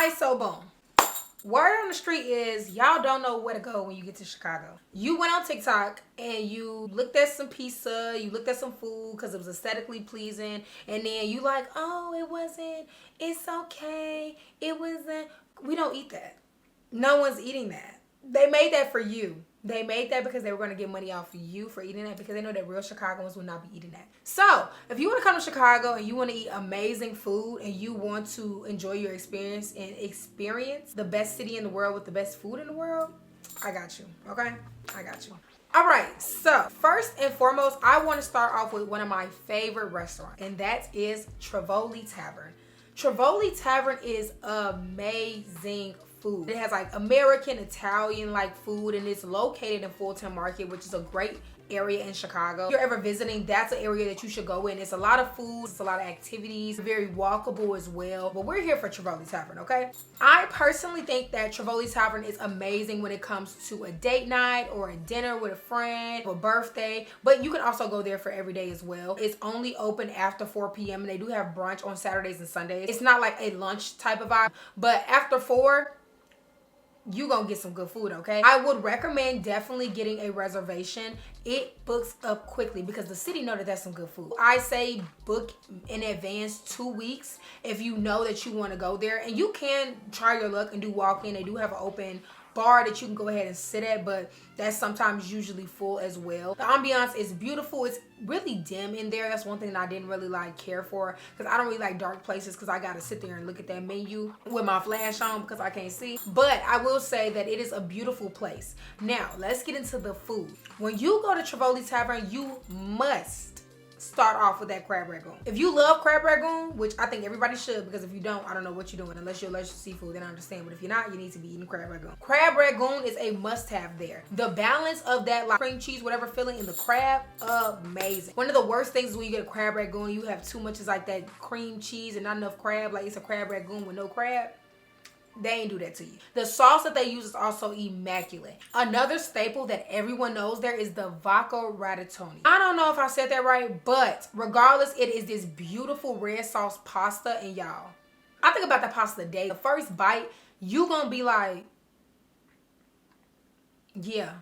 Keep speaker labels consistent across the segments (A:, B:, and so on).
A: Alright, so boom. Word on the street is y'all don't know where to go when you get to Chicago. You went on TikTok and you looked at some pizza, you looked at some food because it was aesthetically pleasing, and then you like, oh, it wasn't, it's okay, it wasn't. We don't eat that. No one's eating that. They made that for you. They made that because they were going to get money off of you for eating that, because they know that real Chicagoans will not be eating that. So, if you want to come to Chicago and you want to eat amazing food and you want to enjoy your experience and experience the best city in the world with the best food in the world, I got you, okay? I got you. All right, so first and foremost, I want to start off with one of my favorite restaurants, and that is Trivoli Tavern. Trivoli Tavern is amazing food. It has like American, Italian like food, and it's located in Fulton Market, which is a great area in Chicago. If you're ever visiting, that's an area that you should go in. It's a lot of food, it's a lot of activities, very walkable as well. But we're here for Trivoli Tavern, okay? I personally think that Trivoli Tavern is amazing when it comes to a date night or a dinner with a friend, or a birthday, but you can also go there for every day as well. It's only open after 4 p.m. and they do have brunch on Saturdays and Sundays. It's not like a lunch type of vibe, but after 4, you gonna get some good food, okay? I would recommend definitely getting a reservation. It books up quickly because the city know that that's some good food. I say book in advance 2 weeks if you know that you want to go there, and you can try your luck and do walk-in. They do have an open bar that you can go ahead and sit at, but that's sometimes usually full as well. The ambiance is beautiful. It's really dim in there. That's one thing that I didn't really like care for, because I don't really like dark places, because I gotta sit there and look at that menu with my flash on because I can't see. But I will say that it is a beautiful place. Now let's get into the food. When you go to Trivoli Tavern, you must start off with that crab ragoon. If you love crab ragoon, which I think everybody should, because if you don't, I don't know what you're doing. Unless you're allergic to seafood, then I understand. But if you're not, you need to be eating crab ragoon. Crab ragoon is a must-have there. The balance of that, like cream cheese, whatever filling in the crab, amazing. One of the worst things is when you get a crab ragoon, you have too much is like that cream cheese and not enough crab. Like it's a crab ragoon with no crab. They ain't do that to you. The sauce that they use is also immaculate. Another staple that everyone knows there is the vodka ratatouille. I don't know if I said that right, but regardless, it is this beautiful red sauce pasta, and y'all, I think about that pasta today. The first bite, you gonna be like, yeah.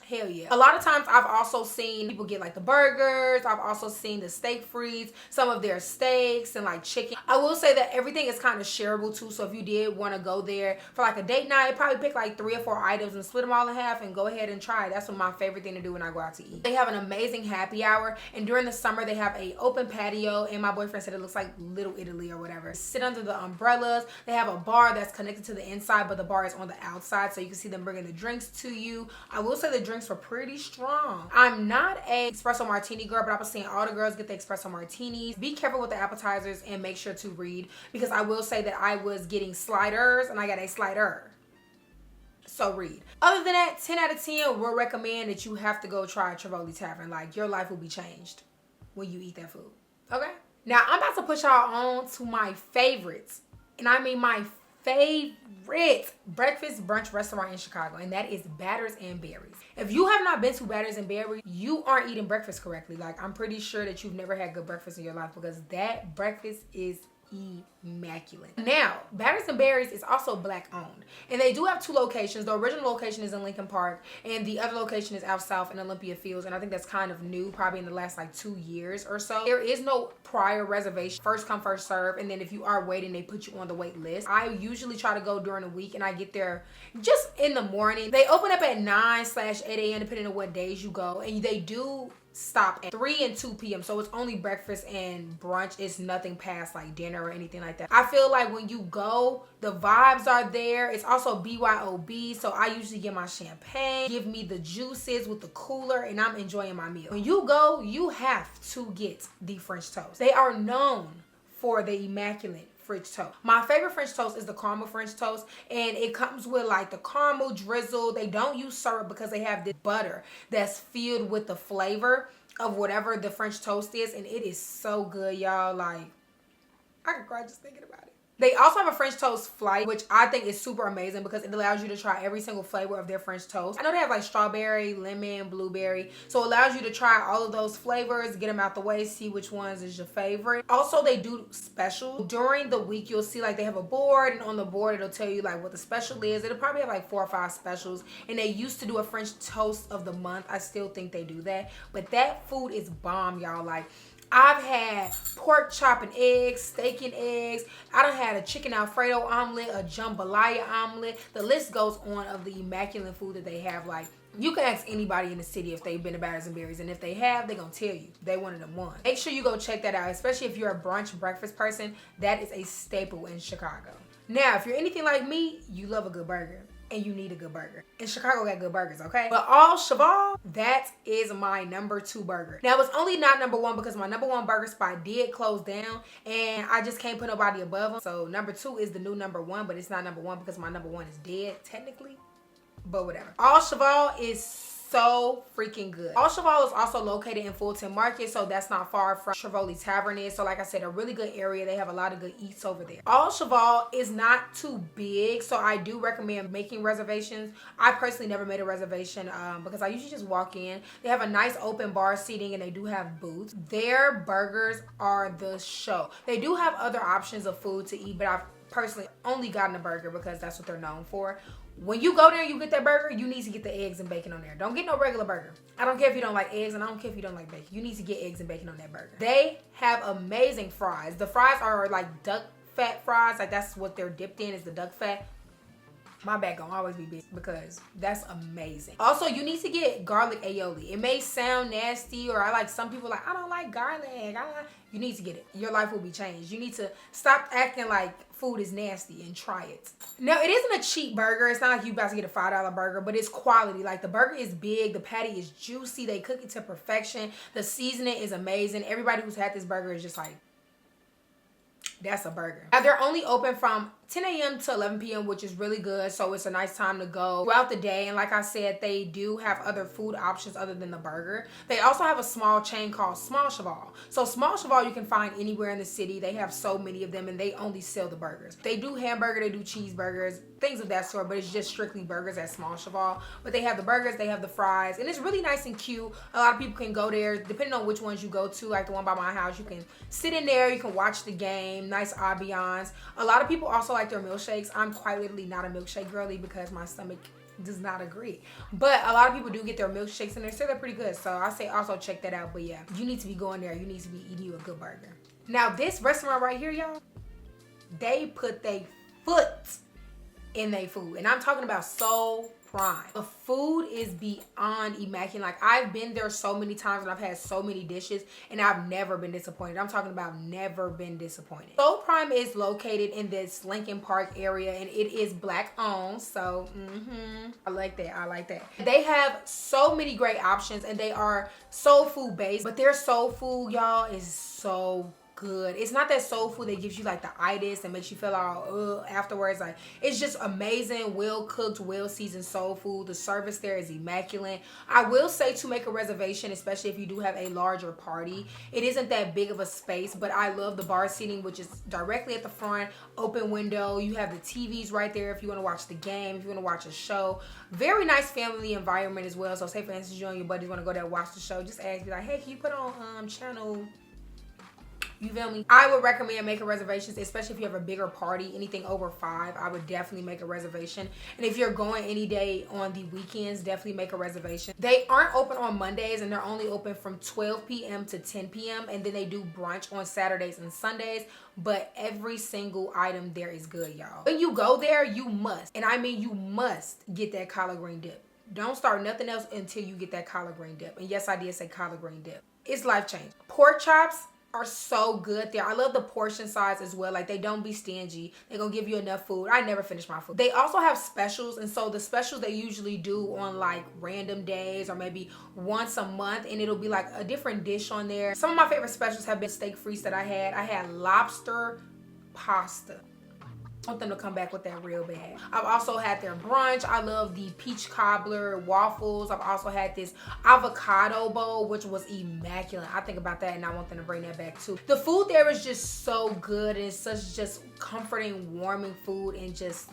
A: Hell yeah. A lot of times I've also seen people get like the burgers. I've also seen the steak frites, some of their steaks and like chicken. I will say that everything is kind of shareable too. So if you did want to go there for like a date night, probably pick like 3 or 4 items and split them all in half and go ahead and try it. That's my favorite thing to do when I go out to eat. They have an amazing happy hour, and during the summer they have a open patio, and my boyfriend said it looks like Little Italy or whatever. Sit under the umbrellas. They have a bar that's connected to the inside, but the bar is on the outside, so you can see them bringing the drinks to you. I will say the drinks were pretty strong. I'm not a espresso martini girl, but I was seeing all the girls get the espresso martinis. Be careful with the appetizers and make sure to read, because I will say that I was getting sliders and I got a slider. So read. Other than that, 10 out of 10 will recommend that you have to go try Trivoli Tavern. Like, your life will be changed when you eat that food. Okay? Now I'm about to put y'all on to my favorites. And I mean my favorite breakfast brunch restaurant in Chicago, and that is Batters and Berries. If you have not been to Batters and Berries, you aren't eating breakfast correctly. Like, I'm pretty sure that you've never had good breakfast in your life, because that breakfast is immaculate. Now, Batters and Berries is also Black owned, and they do have 2 locations. The original location is in Lincoln Park, and the other location is out south in Olympia Fields, and I think that's kind of new, probably in the last like 2 years or so. There is no prior reservation, first come first serve, and then if you are waiting, they put you on the wait list. I usually try to go during the week, and I get there just in the morning. They open up at 9/8 a.m. depending on what days you go, and they do stop at 3 and 2 p.m. So it's only breakfast and brunch. It's nothing past like dinner or anything like that. I feel like when you go, the vibes are there. It's also BYOB, so I usually get my champagne, give me the juices with the cooler, and I'm enjoying my meal. When you go, you have to get the French toast. They are known for the immaculate French toast. My favorite French toast is the caramel French toast, and it comes with like the caramel drizzle. They don't use syrup because they have this butter that's filled with the flavor of whatever the French toast is, and it is so good, y'all. Like, I can cry just thinking about it. They also have a French toast flight, which I think is super amazing because it allows you to try every single flavor of their French toast. I know they have like strawberry, lemon, blueberry. So it allows you to try all of those flavors, get them out the way, see which ones is your favorite. Also, they do specials. During the week, you'll see like they have a board, and on the board, it'll tell you like what the special is. It'll probably have like 4 or 5 specials. And they used to do a French toast of the month. I still think they do that. But that food is bomb, y'all. Like, I've had pork chop and eggs, steak and eggs. I done had a chicken Alfredo omelet, a jambalaya omelet. The list goes on of the immaculate food that they have. Like, you can ask anybody in the city if they've been to Batters and Berries, and if they have, they're gonna tell you they one of them ones. Make sure you go check that out, especially if you're a brunch breakfast person. That is a staple in Chicago. Now, if you're anything like me, you love a good burger. And you need a good burger. And Chicago got good burgers, okay? But all Cheval, that is my number 2 burger. Now, it's only not number 1 because my number 1 burger spot did close down, and I just can't put nobody above them. So number 2 is the new number 1, but it's not number 1 because my number 1 is dead, technically. But whatever. All Cheval is so freaking good. All Cheval is also located in Fulton Market, so that's not far from Trivoli Tavern is. So like I said, a really good area. They have a lot of good eats over there. All Cheval is not too big, so I do recommend making reservations. I personally never made a reservation because I usually just walk in. They have a nice open bar seating, and they do have booths. Their burgers are the show. They do have other options of food to eat, but I've personally only gotten a burger because that's what they're known for. When you go there and you get that burger, you need to get the eggs and bacon on there. Don't get no regular burger. I don't care if you don't like eggs, and I don't care if you don't like bacon. You need to get eggs and bacon on that burger. They have amazing fries. The fries are like duck fat fries. Like, that's what they're dipped in, is the duck fat. My back gonna always be big because that's amazing. Also, you need to get garlic aioli. It may sound nasty, or some people like, I don't like garlic. You need to get it. Your life will be changed. You need to stop acting like food is nasty and try it. Now, it isn't a cheap burger. It's not like you about to get a $5 burger, but it's quality. Like, the burger is big. The patty is juicy. They cook it to perfection. The seasoning is amazing. Everybody who's had this burger is just like, that's a burger. Now, they're only open from 10 a.m. to 11 p.m., which is really good. So it's a nice time to go throughout the day. And like I said, they do have other food options other than the burger. They also have a small chain called Small Cheval. So Small Cheval you can find anywhere in the city. They have so many of them, and they only sell the burgers. They do hamburger, they do cheeseburgers, things of that sort, but it's just strictly burgers at Small Cheval. But they have the burgers, they have the fries, and it's really nice and cute. A lot of people can go there, depending on which ones you go to. Like the one by my house, you can sit in there, you can watch the game, nice ambiance. A lot of people also like their milkshakes. I'm quite literally not a milkshake girly because my stomach does not agree. But a lot of people do get their milkshakes, and they're pretty good. So I say also check that out. But yeah, you need to be going there. You need to be eating you a good burger. Now, this restaurant right here, y'all, they put their foot in their food. And I'm talking about so prime. The food is beyond immaculate. Like, I've been there so many times, and I've had so many dishes, and I've never been disappointed. I'm talking about never been disappointed. Soul Prime is located in this Lincoln Park area, and it is Black owned. So I like that. I like that. They have so many great options, and they are soul food based, but their soul food, y'all, is so good. It's not that soul food that gives you like the itis and makes you feel all afterwards. Like, it's just amazing, well cooked, well seasoned soul food. The service there is immaculate. I will say to make a reservation, especially if you do have a larger party. It isn't that big of a space, but I love the bar seating, which is directly at the front, open window. You have the TVs right there if you want to watch the game, if you want to watch a show. Very nice family environment as well. So say for instance, you and your buddies want to go there and watch the show, just ask, be like, hey, can you put on channel, you feel me? I would recommend making reservations, especially if you have a bigger party. Anything over 5, I would definitely make a reservation. And if you're going any day on the weekends, definitely make a reservation. They aren't open on Mondays, and they're only open from 12 p.m. to 10 p.m. And then they do brunch on Saturdays and Sundays. But every single item there is good, y'all. When you go there, you must, and I mean you must, get that collard green dip. Don't start nothing else until you get that collard green dip. And yes, I did say collard green dip. It's life-changing. Pork chops are so good there. I love the portion size as well. Like, they don't be stingy. They're gonna give you enough food. I never finish my food. They also have specials, and so the specials they usually do on like random days or maybe once a month, and it'll be like a different dish on there. Some of my favorite specials have been steak frites that I had. I had lobster pasta. I want them to come back with that real bad. I've also had their brunch. I love the peach cobbler waffles. I've also had this avocado bowl, which was immaculate. I think about that and I want them to bring that back too. The food there is just so good and it's such just comforting, warming food and just,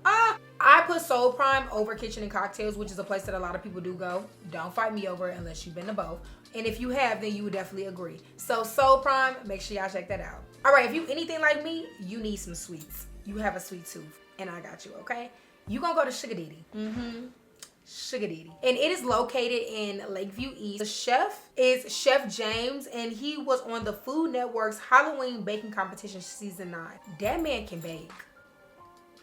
A: I put Soul Prime over Kitchen and Cocktails, which is a place that a lot of people do go. Don't fight me over it unless you've been to both. And if you have, then you would definitely agree. So Soul Prime, make sure y'all check that out. All right, if you anything like me, you need some sweets. You have a sweet tooth, and I got you, okay? You gonna go to Sugar Diddy. Sugar Diddy. And it is located in Lakeview East. The chef is Chef James, and he was on the Food Network's Halloween Baking Competition Season 9. That man can bake.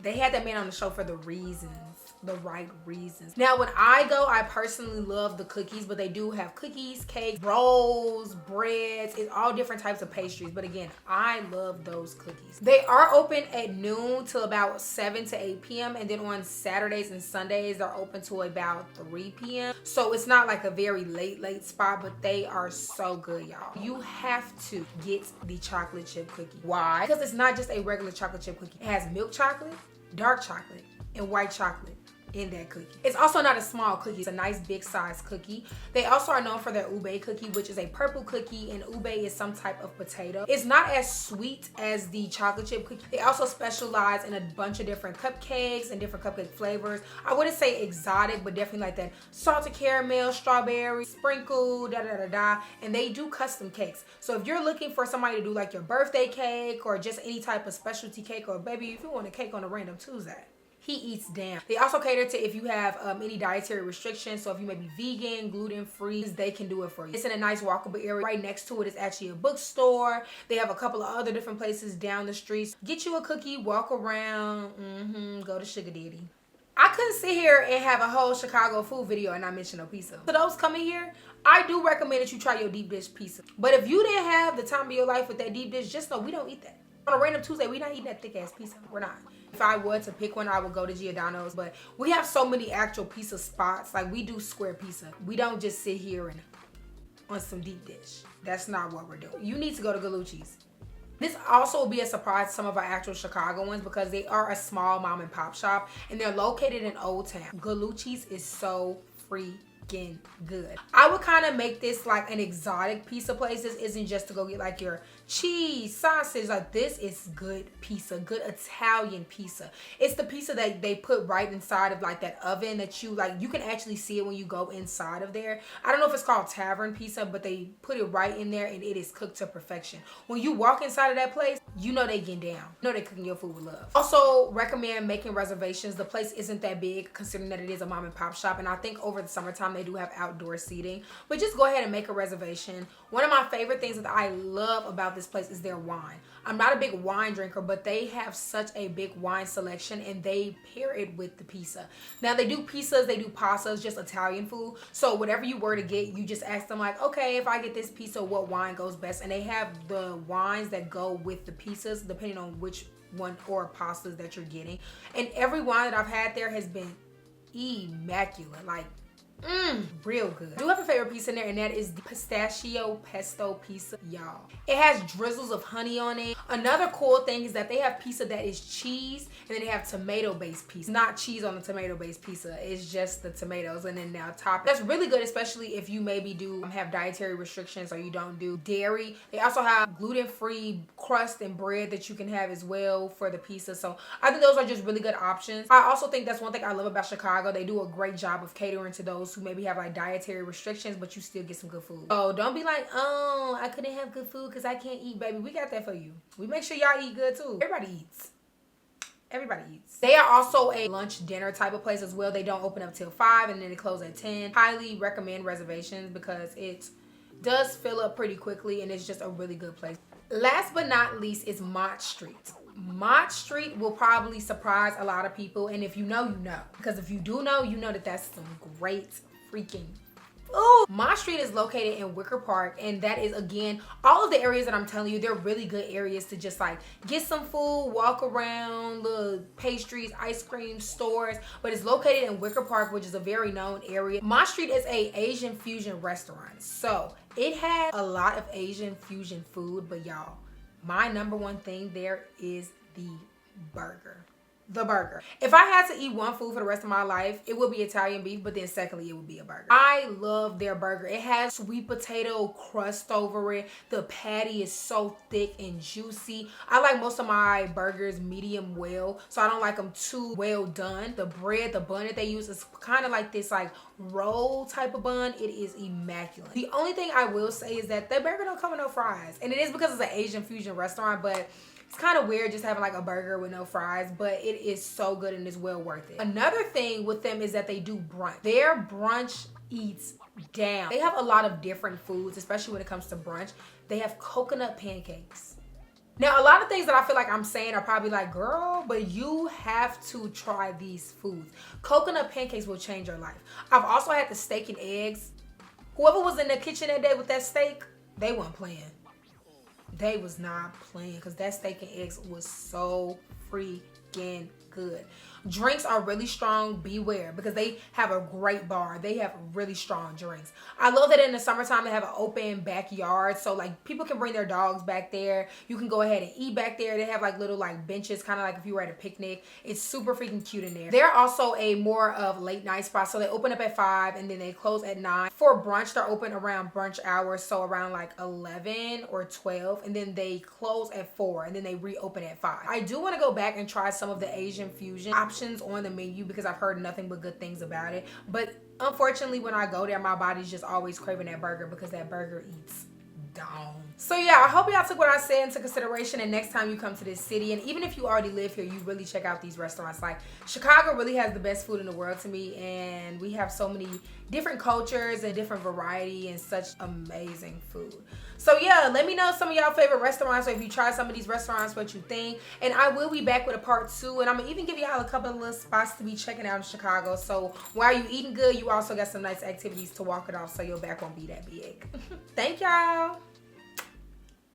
A: They had that man on the show for the reasons, the right reasons. Now, when I go, I personally love the cookies, but they do have cookies, cakes, rolls, breads. It's all different types of pastries. But again, I love those cookies. They are open at noon till about 7 to 8 p.m. And then on Saturdays and Sundays, they're open till about 3 p.m. So it's not like a very late spot, but they are so good, y'all. You have to get the chocolate chip cookie. Why? Because it's not just a regular chocolate chip cookie. It has milk chocolate, dark chocolate, and white chocolate in that cookie. It's also not a small cookie. It's a nice big size cookie. They also are known for their ube cookie, which is a purple cookie, and ube is some type of potato. It's not as sweet as the chocolate chip cookie. They also specialize in a bunch of different cupcakes and different cupcake flavors. I wouldn't say exotic, but definitely like that salted caramel, strawberry, sprinkle, and they do custom cakes. So if you're looking for somebody to do like your birthday cake or just any type of specialty cake, or baby, if you want a cake on a random Tuesday, he eats down. They also cater to if you have any dietary restrictions. So if you may be vegan, gluten-free, they can do it for you. It's in a nice walkable area. Right next to it is actually a bookstore. They have a couple of other different places down the streets. Get you a cookie, walk around, go to Sugar Daddy. I couldn't sit here and have a whole Chicago food video and not mention no pizza. For those coming here, I do recommend that you try your deep dish pizza. But if you didn't have the time of your life with that deep dish, just know we don't eat that. On a random Tuesday, we're not eating that thick ass pizza. We're not. If I were to pick one, I would go to Giordano's, but we have so many actual pizza spots. Like, we do square pizza. We don't just sit here and on some deep dish. That's not what we're doing. You need to go to Galluci's. This also will be a surprise to some of our actual Chicago ones because they are a small mom and pop shop and they're located in Old Town. Galluci's is so freaking good. I would kind of make this like an exotic pizza place. This isn't just to go get like your cheese, sausage. Like, this is good pizza, good Italian pizza. It's the pizza that they put right inside of like that oven that you like, you can actually see it when you go inside of there. I don't know if it's called Tavern pizza, but they put it right in there and it is cooked to perfection. When you walk inside of that place, you know they getting down. You know they cooking your food with love. Also recommend making reservations. The place isn't that big considering that it is a mom and pop shop, and I think over the summertime they do have outdoor seating, but just go ahead and make a reservation. One of my favorite things that I love about this place is their wine. I'm not a big wine drinker, but they have such a big wine selection and they pair it with the pizza. Now they do pizzas, they do pastas, just Italian food. So whatever you were to get, you just ask them like, okay, if I get this pizza, what wine goes best? And they have the wines that go with the pizzas depending on which one or pastas that you're getting. And every wine that I've had there has been immaculate. Like, real good. I do have a favorite pizza in there, and that is the pistachio pesto pizza, y'all. It has drizzles of honey on it. Another cool thing is that they have pizza that is cheese, and then they have tomato-based pizza. Not cheese on the tomato-based pizza. It's just the tomatoes, and then now top. That's really good, especially if you maybe do have dietary restrictions or you don't do dairy. They also have gluten-free crust and bread that you can have as well for the pizza. So I think those are just really good options. I also think that's one thing I love about Chicago. They do a great job of catering to those who maybe have like dietary restrictions, but you still get some good food. Oh, don't be like, oh, I couldn't have good food because I can't eat, baby. We got that for you. We make sure y'all eat good too. Everybody eats. Everybody eats. They are also a lunch dinner type of place as well. They don't open up till 5 and then they close at 10. Highly recommend reservations because it does fill up pretty quickly and it's just a really good place. Last but not least is Mott Street. Mott Street will probably surprise a lot of people, and if you know, you know. Because if you do know, you know that that's some great freaking food. Mott Street is located in Wicker Park, and that is, again, all of the areas that I'm telling you, they're really good areas to just like get some food, walk around, little pastries, ice cream stores, but it's located in Wicker Park, which is a very known area. Mott Street is a Asian fusion restaurant, so it has a lot of Asian fusion food, but y'all, my number one thing there is the burger. The burger. If I had to eat one food for the rest of my life, it would be Italian beef, but then secondly, it would be a burger. I love their burger. It has sweet potato crust over it. The patty is so thick and juicy. I like most of my burgers medium well, so I don't like them too well done. The bread, the bun that they use is kind of like this like roll type of bun. It is immaculate. The only thing I will say is that the burger don't come with no fries, and it is because it's an Asian fusion restaurant, but it's kind of weird just having like a burger with no fries, but it is so good and it's well worth it. Another thing with them is that they do brunch. Their brunch eats down. They have a lot of different foods, especially when it comes to brunch. They have coconut pancakes. Now, a lot of things that I feel like I'm saying are probably like, girl, but you have to try these foods. Coconut pancakes will change your life. I've also had the steak and eggs. Whoever was in the kitchen that day with that steak, they weren't playing. They was not playing because that steak and eggs was so freaking good. Drinks are really strong. Beware, because they have a great bar. They have really strong drinks. I love that in the summertime they have an open backyard, so like people can bring their dogs back there. You can go ahead and eat back there. They have like little like benches, kind of like if you were at a picnic. It's super freaking cute in there. They're also a more of late night spot, so they open up at 5 and then they close at 9. For brunch, they're open around brunch hours, so around like 11 or 12, and then they close at 4 and then they reopen at 5. I do want to go back and try some of the Asian fusion options on the menu because I've heard nothing but good things about it, but unfortunately when I go there my body's just always craving that burger because that burger eats down. So yeah, I hope y'all took what I said into consideration, and next time you come to this city, and even if you already live here, you really check out these restaurants. Like Chicago really has the best food in the world to me, and we have so many different cultures and different variety and such amazing food. So yeah, let me know some of y'all favorite restaurants, or if you try some of these restaurants, what you think. And I will be back with a part 2, and I'm gonna even give y'all a couple of little spots to be checking out in Chicago. So while you eating good, you also got some nice activities to walk it off so your back won't be that big. Thank y'all.